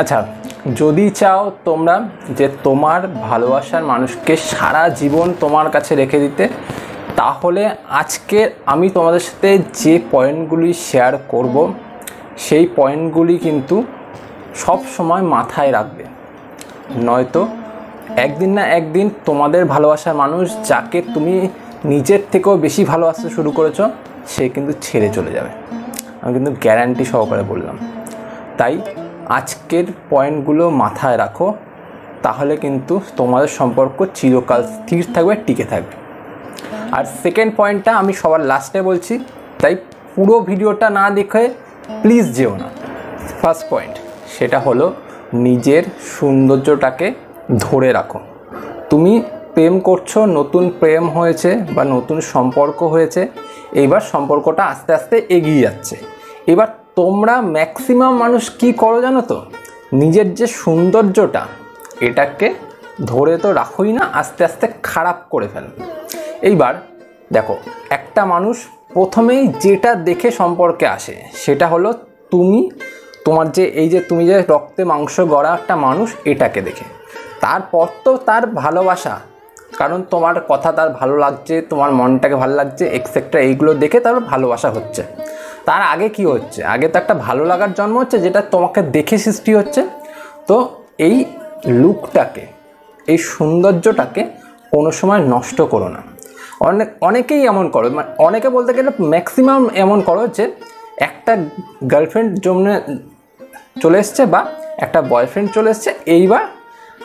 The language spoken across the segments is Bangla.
আচ্ছা, যদি চাও তোমরা যে তোমার ভালোবাসার মানুষকে সারা জীবন তোমার কাছে রেখে দিতে, তাহলে আজকে আমি তোমাদের সাথে যে পয়েন্টগুলি শেয়ার করব সেই পয়েন্টগুলি কিন্তু সব সময় মাথায় রাখবে, নয়তো একদিন না একদিন তোমাদের ভালোবাসার মানুষ, যাকে তুমি নিজের থেকেও বেশি ভালোবাসতে শুরু করেছো, সে কিন্তু ছেড়ে চলে যাবে। আমি কিন্তু গ্যারান্টি সহকারে বললাম। তাই আজকের পয়েন্টগুলো মাথায় রাখো, তাহলে কিন্তু তোমাদের সম্পর্ক চিরকাল স্থির থাকবে, টিকে থাকবে। আর সেকেন্ড পয়েন্টটা আমি সবার লাস্টে বলছি, তাই পুরো ভিডিওটা না দেখে প্লিজ যেও না। ফার্স্ট পয়েন্ট, সেটা হলো নিজের সৌন্দর্যটাকে ধরে রাখো। তুমি প্রেম করছো, নতুন প্রেম হয়েছে বা নতুন সম্পর্ক হয়েছে, এইবার সম্পর্কটা আস্তে আস্তে এগিয়ে যাচ্ছে। এবার তোমরা ম্যাক্সিমাম মানুষ কি করো জানো তো, নিজের যে সৌন্দর্যটা এটাকে ধরে তো রাখোই না, আস্তে আস্তে খারাপ করে ফেলো। এইবার দেখো, একটা মানুষ প্রথমেই যেটা দেখে সম্পর্কে আসে সেটা হলো তোমার যে এই যে তুমি যে রক্তে মাংস গড়া একটা মানুষ, এটাকে দেখে। তারপর তো তার ভালোবাসা, কারণ তোমার কথা তার ভালো লাগছে, তোমার মনটাকে ভালো লাগছে, এক্সেট্রা, এইগুলো দেখে তার ভালোবাসা হচ্ছে। তার আগে কি হচ্ছে, আগে তো একটা ভালো লাগার জন্ম হচ্ছে, যেটা তোমাকে দেখে সৃষ্টি হচ্ছে। তো এই লুকটাকে, এই সৌন্দর্যটাকে কোনো সময় নষ্ট করো না। অনেকেই এমন করো, মানে অনেকে বলতে গেলে ম্যাক্সিমাম এমন করো যে একটা গার্লফ্রেন্ড জমনে চলে এসছে বা একটা বয়ফ্রেন্ড চলে এসছে, এইবার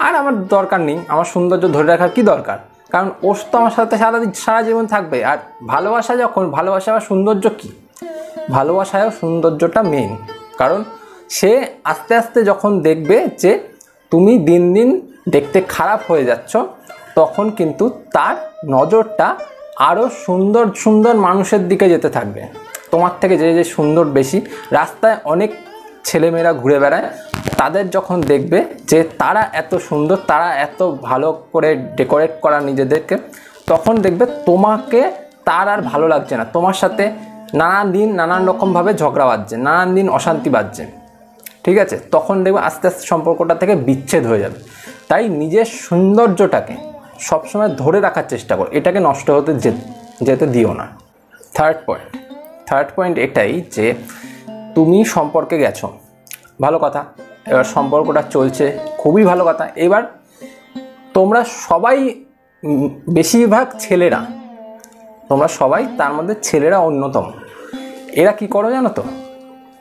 আর আমার দরকার নেই, আমার সৌন্দর্য ধরে রাখার কি দরকার, কারণ ওর তো আমার সাথে সারা জীবন থাকবে। আর ভালোবাসা যখন, ভালোবাসা আর সৌন্দর্য কী, ভালোবাসায়ও সৌন্দর্যটা মেন। কারণ সে আস্তে আস্তে যখন দেখবে যে তুমি দিন দিন দেখতে খারাপ হয়ে যাচ্ছ, তখন কিন্তু তার নজরটা আরও সুন্দর সুন্দর মানুষের দিকে যেতে থাকবে। তোমার থেকে যে যে সুন্দর বেশি, রাস্তায় অনেক ছেলেমেয়েরা ঘুরে বেড়ায়, তাদের যখন দেখবে যে তারা এত সুন্দর, তারা এত ভালো করে ডেকোরেট করা নিজেদেরকে, তখন দেখবে তোমাকে তার আর ভালো লাগছে না, তোমার সাথে নানান দিন নানান রকমভাবে ঝগড়া বাজছে, নানান দিন অশান্তি বাজছে, ঠিক আছে? তখন দেখবে আস্তে আস্তে সম্পর্কটা থেকে বিচ্ছেদ হয়ে যাবে। তাই নিজের সৌন্দর্যটাকে সবসময় ধরে রাখার চেষ্টা করো, এটাকে নষ্ট হতে যেতে দিও না। থার্ড পয়েন্ট এটাই যে তুমি সম্পর্কে গেছো, ভালো কথা, এবার সম্পর্কটা চলছে, খুবই ভালো কথা। এবার তোমরা সবাই, বেশিরভাগ ছেলেরা, তোমরা সবাই, তার মধ্যে ছেলেরা অন্যতম, এরা কি করো জানো তো,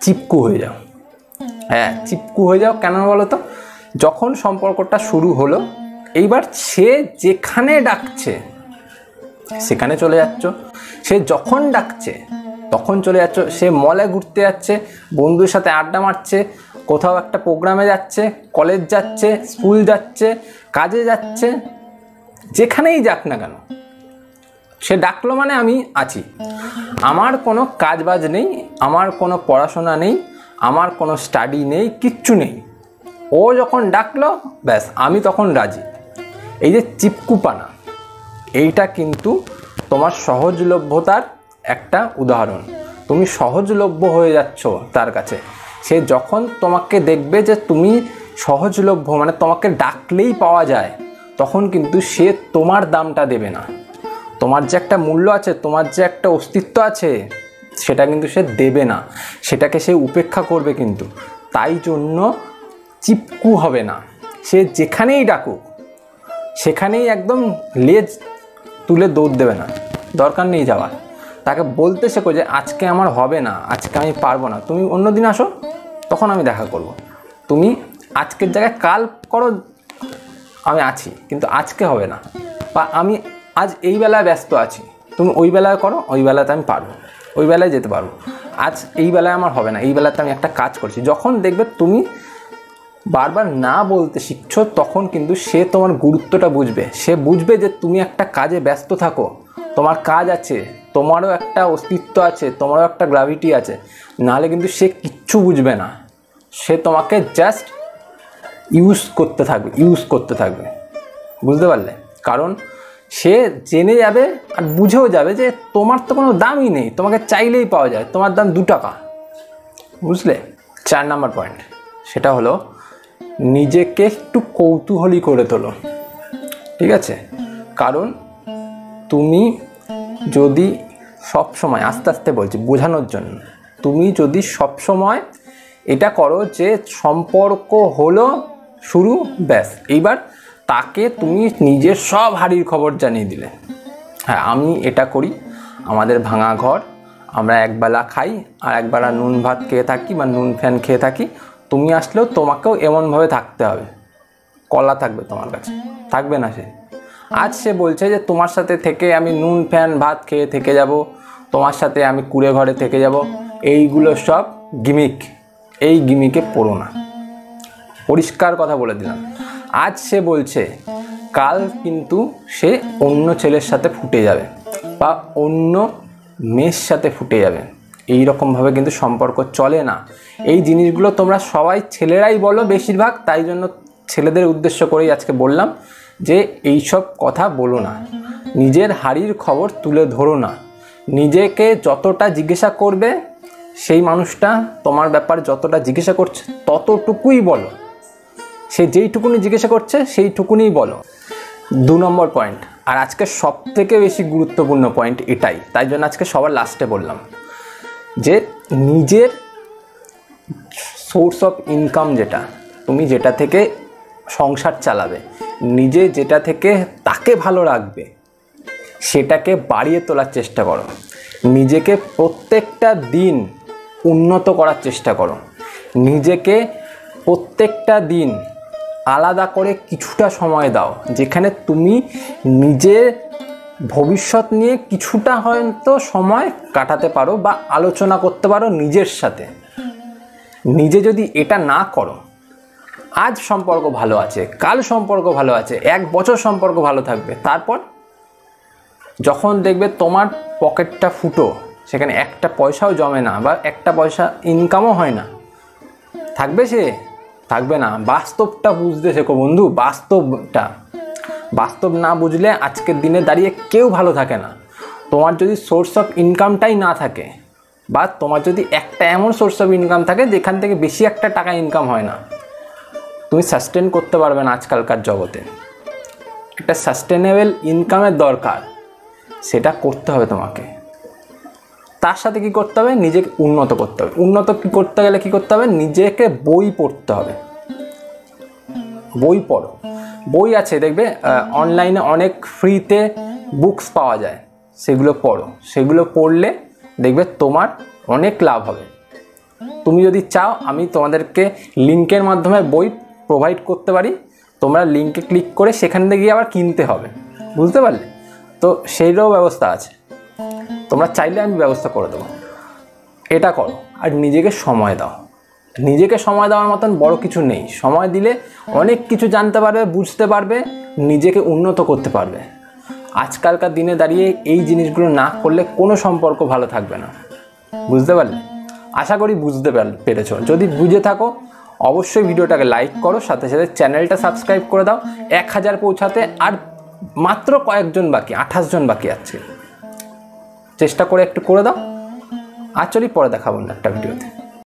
চিপকু হয়ে যাও। হ্যাঁ, চিপকু হয়ে যাও। কেন বলো তো, যখন সম্পর্কটা শুরু হলো, এইবার সে যেখানে ডাকছে সেখানে চলে যাচ্ছ, সে যখন ডাকছে তখন চলে যাচ্ছ। সে মলে ঘুরতে যাচ্ছে, বন্ধুদের সাথে আড্ডা মারছে, কোথাও একটা প্রোগ্রামে যাচ্ছে, কলেজ যাচ্ছে, স্কুল যাচ্ছে, কাজে যাচ্ছে, যেখানেই যাক না কেন, সে ডাকলো মানে আমি আছি। আমার কোনো কাজ বাজ নেই, আমার কোনো পড়াশোনা নেই, আমার কোনো স্টাডি নেই, কিচ্ছু নেই, ও যখন ডাকলো ব্যাস আমি তখন রাজি। এই যে চিপকুপানা, এইটা কিন্তু তোমার সহজলভ্যতার একটা উদাহরণ। তুমি সহজলভ্য হয়ে যাচ্ছ তার কাছে। সে যখন তোমাকে দেখবে যে তুমি সহজলভ্য, মানে তোমাকে ডাকলেই পাওয়া যায়, তখন কিন্তু সে তোমার দামটা দেবে না। তোমার যে একটা মূল্য আছে, তোমার যে একটা অস্তিত্ব আছে, সেটা কিন্তু সে দেবে না, সেটাকে সে উপেক্ষা করবে। কিন্তু তাই জন্য চিপকু হবে না। সে যেখানেই ডাকুক সেখানেই একদম লেজ তুলে দৌড় দেবে না, দরকার নেই যাওয়ার। তাকে বলতে শেখো যে আজকে আমার হবে না, আজকে আমি পারবো না, তুমি অন্য দিন আসো, তখন আমি দেখা করব। তুমি আজকের জায়গায় কাল করো, আমি আছি, কিন্তু আজকে হবে না, বা আমি আজ এই বেলায় ব্যস্ত আছি, তুমি ওই বেলায় করো, ওই বেলাতে আমি পারবো, ওই বেলায় যেতে পারবো। আজ এই বেলায় আমার হবে না, এই বেলাতে আমি একটা কাজ করছি। যখন দেখবে তুমি বারবার না বলতে শিখছো, তখন কিন্তু সে তোমার গুরুত্বটা বুঝবে। সে বুঝবে যে তুমি একটা কাজে ব্যস্ত থাকো, তোমার কাজ আছে, তোমারও একটা অস্তিত্ব আছে, তোমারও একটা গ্র্যাভিটি আছে। নাহলে কিন্তু সে কিচ্ছু বুঝবে না, সে তোমাকে জাস্ট ইউজ করতে থাকবে। বুঝতে পারলে? কারণ সে জেনে যাবে আর বুঝেও যাবে যে তোমার তো কোনো দামই নেই, তোমাকে চাইলেই পাওয়া যায়, তোমার দাম 2 টাকা। বুঝলে? 4 নম্বর পয়েন্ট, সেটা হলো নিজেকে একটু কৌতূহলী করে তোলো, ঠিক আছে? কারণ তুমি যদি সব সময়, আস্তে আস্তে বলছি বোঝানোর জন্য, তুমি যদি সব সময় এটা করো যে সম্পর্ক হলো শুরু, ব্যাস এইবার তাকে তুমি নিজের সব হাড়ির খবর জানিয়ে দিলে, হ্যাঁ আমি এটা করি, আমাদের ভাঙা ঘর, আমরা একবেলা খাই আর একবেলা নুন ভাত খেয়ে থাকি বা নুন ফ্যান খেয়ে থাকি, তুমি আসলেও তোমাকেও এমনভাবে থাকতে হবে, কলা থাকবে তোমার কাছে, থাকবে না সে। আজ সে বলছে যে তোমার সাথে থেকে আমি নুন ফ্যান ভাত খেয়ে থেকে যাব, তোমার সাথে আমি কুড়ে ঘরে থেকে যাব, এইগুলো সব গিমিক, এই গিমিকে পড়ো না, পরিষ্কার কথা বলে দিলাম। আজ সে বলছে কাল কিন্তু সে অন্য ছেলের সাথে ফুটে যাবে বা অন্য মেয়ের সাথে ফুটে যাবে, এই রকমভাবে কিন্তু সম্পর্ক চলে না। এই জিনিসগুলো তোমরা সবাই ছেলেরাই বলো বেশিরভাগ, তাই জন্য ছেলেদের উদ্দেশ্য করেই আজকে বললাম যে এইসব কথা বলো না, নিজের হাড়ির খবর তুলে ধরো না, নিজেকে যতটা জিজ্ঞাসা করবে সেই মানুষটা তোমার ব্যাপারে যতটা জিজ্ঞাসা করছে ততটুকুই বলো, সে যেইটুকুনি জিজ্ঞাসা করছে সেইটুকুনিই বলো। 2 নম্বর পয়েন্ট, আর আজকে সব থেকে বেশি গুরুত্বপূর্ণ পয়েন্ট এটাই, তাই জন্য আজকে সবার লাস্টে বললাম যে নিজের সোর্স অফ ইনকাম, যেটা তুমি যেটা থেকে সংসার চালাবে, নিজে যেটা থেকে তাকে ভালো রাখবে, সেটাকে বাড়িয়ে তোলার চেষ্টা করো, নিজেকে প্রত্যেকটা দিন উন্নত করার চেষ্টা করো, নিজেকে প্রত্যেকটা দিন আলাদা করে কিছুটা সময় দাও যেখানে তুমি নিজের ভবিষ্যৎ নিয়ে কিছুটা হয়তো সময় কাটাতে পারো বা আলোচনা করতে পারো নিজের সাথে। নিজে যদি এটা না করো, আজ সম্পর্ক ভালো আছে, কাল সম্পর্ক ভালো আছে, 1 বছর সম্পর্ক ভালো থাকবে, তারপর যখন দেখবে তোমার পকেটটা ফুটো, সেখানে একটা পয়সাও জমে না বা একটা পয়সা ইনকামও হয় না, থাকবে সে? থাকবে না। বাস্তবটা বুঝতে শেখো বন্ধু, বাস্তব না বুঝলে আজকের দিনে দাঁড়িয়ে কেউ ভালো থাকে না। তোমার যদি সোর্স অফ ইনকামটাই না থাকে, বা তোমার যদি একটা এমন সোর্স অফ ইনকাম থাকে যেখান থেকে বেশি একটা টাকা ইনকাম হয় না, তুমি সাস্টেন করতে পারবে না। আজকালকার জগতে একটা সাস্টেনেবল ইনকামের দরকার, সেটা করতে হবে তোমাকে। তার সাথে কি করতে হবে? নিজেকে উন্নত করতে হবে। উন্নত কি করতে গেলে কি করতে হবে? নিজেকে বই পড়তে হবে। বই পড়ো, বই আছে দেখবে অনলাইনে অনেক ফ্রিতে বুকস পাওয়া যায়, সেগুলো পড়ো। সেগুলো পড়লে দেখবে তোমার অনেক লাভ হবে। তুমি যদি চাও আমি তোমাদেরকে লিঙ্কের মাধ্যমে বই প্রোভাইড করতে পারি, তোমরা লিঙ্কে ক্লিক করে সেখান থেকে গিয়ে আবার কিনতে হবে, বুঝতে পারলে? তো সেইটাও ব্যবস্থা আছে, তোমরা চাইলে আমি ব্যবস্থা করে দেবো। এটা করো আর নিজেকে সময় দাও। নিজেকে সময় দেওয়ার মতন বড় কিছু নেই। সময় দিলে অনেক কিছু জানতে পারবে, বুঝতে পারবে, নিজেকে উন্নত করতে পারবে। আজকালকার দিনে দাঁড়িয়ে এই জিনিসগুলো না করলে কোনো সম্পর্ক ভালো থাকবে না, বুঝতে পারলে? আশা করি বুঝতে পেরেছো। যদি বুঝে থাকো অবশ্যই ভিডিওটাকে লাইক করো, সাথে সাথে চ্যানেলটা সাবস্ক্রাইব করে দাও। 1000 পৌঁছাতে আর মাত্র কয়েকজন বাকি, 28 জন বাকি আছে। চেষ্টা করে একটু করে দাও। আর চলি পরে দেখাবো না একটা ভিডিওতে।